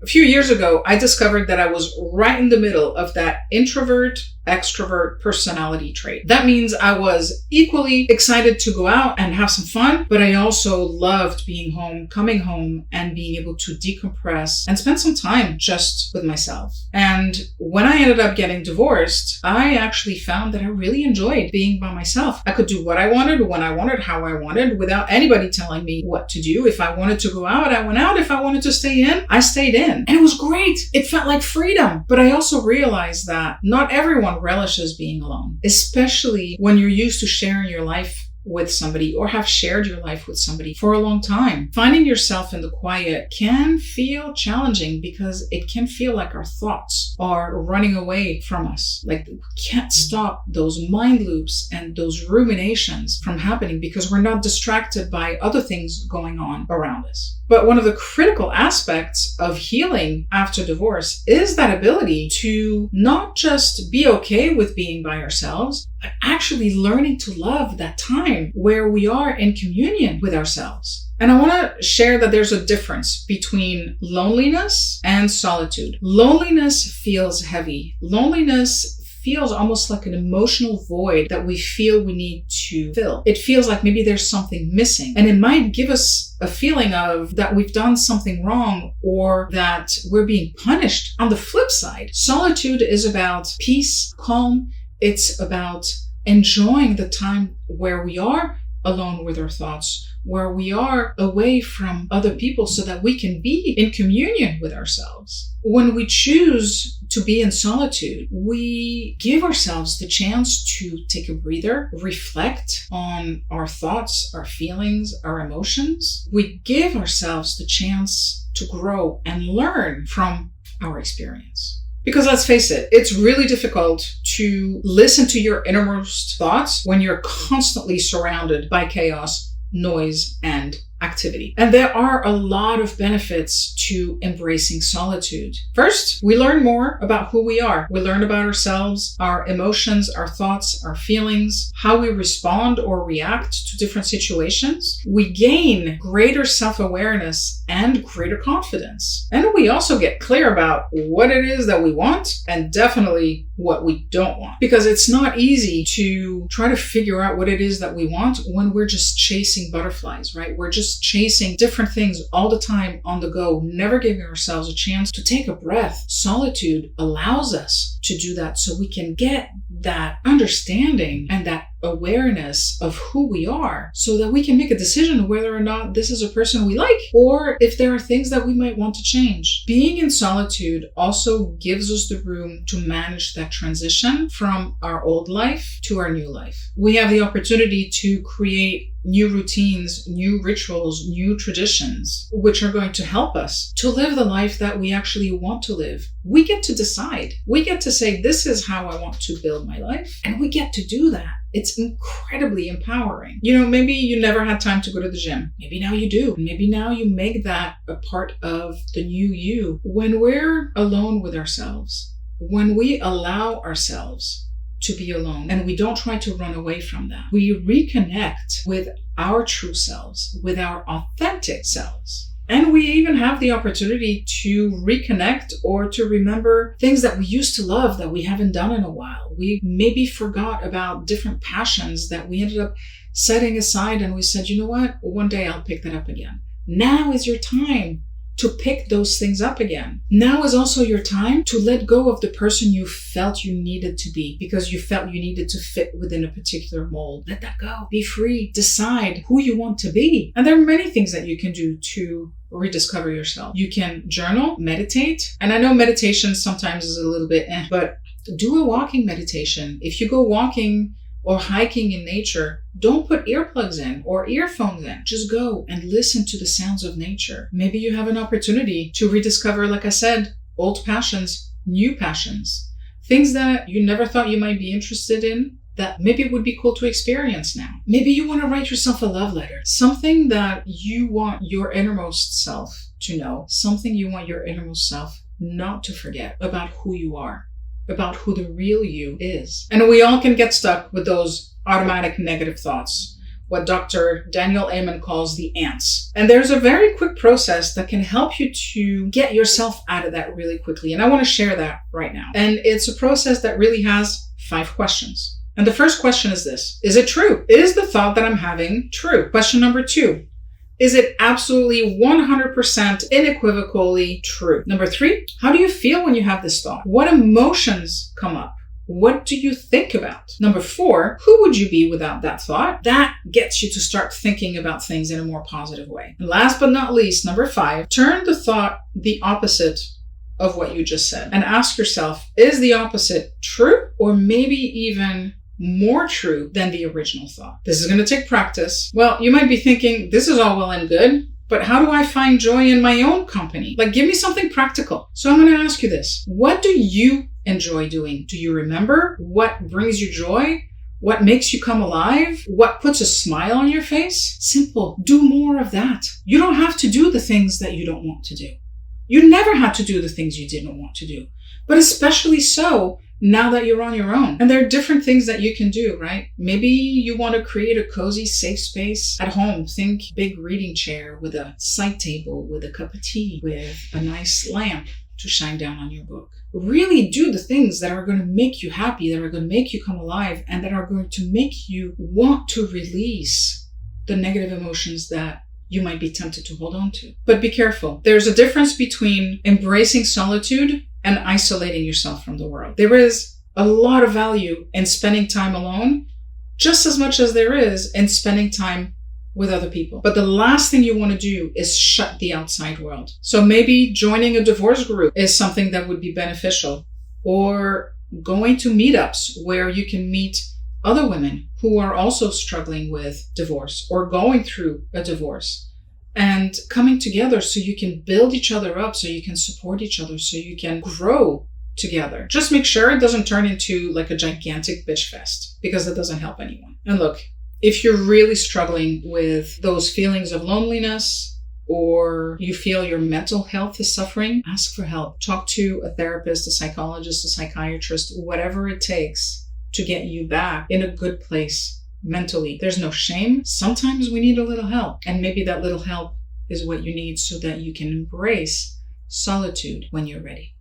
A few years ago, I discovered that I was right in the middle of that introvert, extrovert personality trait. That means I was equally excited to go out and have some fun, but I also loved being home, coming home, and being able to decompress and spend some time just with myself. And when I ended up getting divorced, I actually found that I really enjoyed being by myself. I could do what I wanted, when I wanted, how I wanted, without anybody telling me what to do. If I wanted to go out, I went out. If I wanted to stay in, I stayed in. And it was great. It felt like freedom. But I also realized that not everyone relishes being alone, especially when you're used to sharing your life with somebody or have shared your life with somebody for a long time. Finding yourself in the quiet can feel challenging because it can feel like our thoughts are running away from us. Like we can't stop those mind loops and those ruminations from happening because we're not distracted by other things going on around us. But one of the critical aspects of healing after divorce is that ability to not just be okay with being by ourselves, but actually learning to love that time where we are in communion with ourselves. And I want to share that there's a difference between loneliness and solitude. Loneliness feels heavy. Loneliness feels almost like an emotional void that we feel we need to fill. It feels like maybe there's something missing. And it might give us a feeling of that we've done something wrong or that we're being punished. On the flip side, solitude is about peace, calm. It's about enjoying the time where we are alone with our thoughts, where we are away from other people so that we can be in communion with ourselves. When we choose to be in solitude, we give ourselves the chance to take a breather, reflect on our thoughts, our feelings, our emotions. We give ourselves the chance to grow and learn from our experience. Because let's face it, it's really difficult to listen to your innermost thoughts when you're constantly surrounded by chaos, noise, and activity. And there are a lot of benefits to embracing solitude. First, we learn more about who we are. We learn about ourselves, our emotions, our thoughts, our feelings, how we respond or react to different situations. We gain greater self-awareness and greater confidence. And we also get clear about what it is that we want and definitely what we don't want. Because it's not easy to try to figure out what it is that we want when we're just chasing butterflies, right? We're just chasing different things all the time on the go, never giving ourselves a chance to take a breath. Solitude allows us to do that so we can get that understanding and that awareness of who we are so that we can make a decision whether or not this is a person we like or if there are things that we might want to change. Being in solitude also gives us the room to manage that transition from our old life to our new life. We have the opportunity to create new routines, new rituals, new traditions, which are going to help us to live the life that we actually want to live. We get to decide. We get to say, this is how I want to build my life. And we get to do that. It's incredibly empowering. You know, maybe you never had time to go to the gym. Maybe now you do. Maybe now you make that a part of the new you. When we're alone with ourselves, when we allow ourselves to be alone and we don't try to run away from that, we reconnect with our true selves, with our authentic selves. And we even have the opportunity to reconnect or to remember things that we used to love that we haven't done in a while. We maybe forgot about different passions that we ended up setting aside and we said, you know what? One day I'll pick that up again. Now is your time to pick those things up again. Now is also your time to let go of the person you felt you needed to be because you felt you needed to fit within a particular mold. Let that go. Be free. Decide who you want to be. And there are many things that you can do to rediscover yourself. You can journal, meditate. And I know meditation sometimes is a little bit but do a walking meditation. If you go walking or hiking in nature, don't put earplugs in or earphones in. Just go and listen to the sounds of nature. Maybe you have an opportunity to rediscover, like I said, old passions, new passions, things that you never thought you might be interested in that maybe would be cool to experience now. Maybe you want to write yourself a love letter, something that you want your innermost self to know, something you want your innermost self not to forget about who you are, about who the real you is. And we all can get stuck with those automatic negative thoughts. what Dr. Daniel Amen calls the ants. And there's a very quick process that can help you to get yourself out of that really quickly. And I want to share that right now. And it's a process that really has 5 questions. And the first question is this: is it true? Is the thought that I'm having true? Question number 2: is it absolutely 100% unequivocally true? Number 3, how do you feel when you have this thought? What emotions come up? What do you think about? Number 4, who would you be without that thought? That gets you to start thinking about things in a more positive way. And last but not least, number 5, turn the thought the opposite of what you just said and ask yourself, is the opposite true or maybe even more true than the original thought? This is going to take practice. Well, you might be thinking, this is all well and good, but how do I find joy in my own company? Like, give me something practical. So I'm going to ask you this. What do you enjoy doing? Do you remember what brings you joy? What makes you come alive? What puts a smile on your face? Simple. Do more of that. You don't have to do the things that you don't want to do. You never had to do the things you didn't want to do, but especially so now that you're on your own. And there are different things that you can do, right? Maybe you want to create a cozy, safe space at home. Think big reading chair with a side table, with a cup of tea, with a nice lamp to shine down on your book. Really do the things that are going to make you happy, that are going to make you come alive, and that are going to make you want to release the negative emotions that you might be tempted to hold on to. But be careful. There's a difference between embracing solitude and isolating yourself from the world. There is a lot of value in spending time alone, just as much as there is in spending time with other people. But the last thing you want to do is shut the outside world. So maybe joining a divorce group is something that would be beneficial, or going to meetups where you can meet other women who are also struggling with divorce or going through a divorce, and coming together so you can build each other up, so you can support each other, so you can grow together. Just make sure it doesn't turn into like a gigantic bitch fest, because that doesn't help anyone. And look, if you're really struggling with those feelings of loneliness, or you feel your mental health is suffering, ask for help. Talk to a therapist, a psychologist, a psychiatrist, whatever it takes to get you back in a good place mentally. There's no shame. Sometimes we need a little help, and maybe that little help is what you need so that you can embrace solitude when you're ready.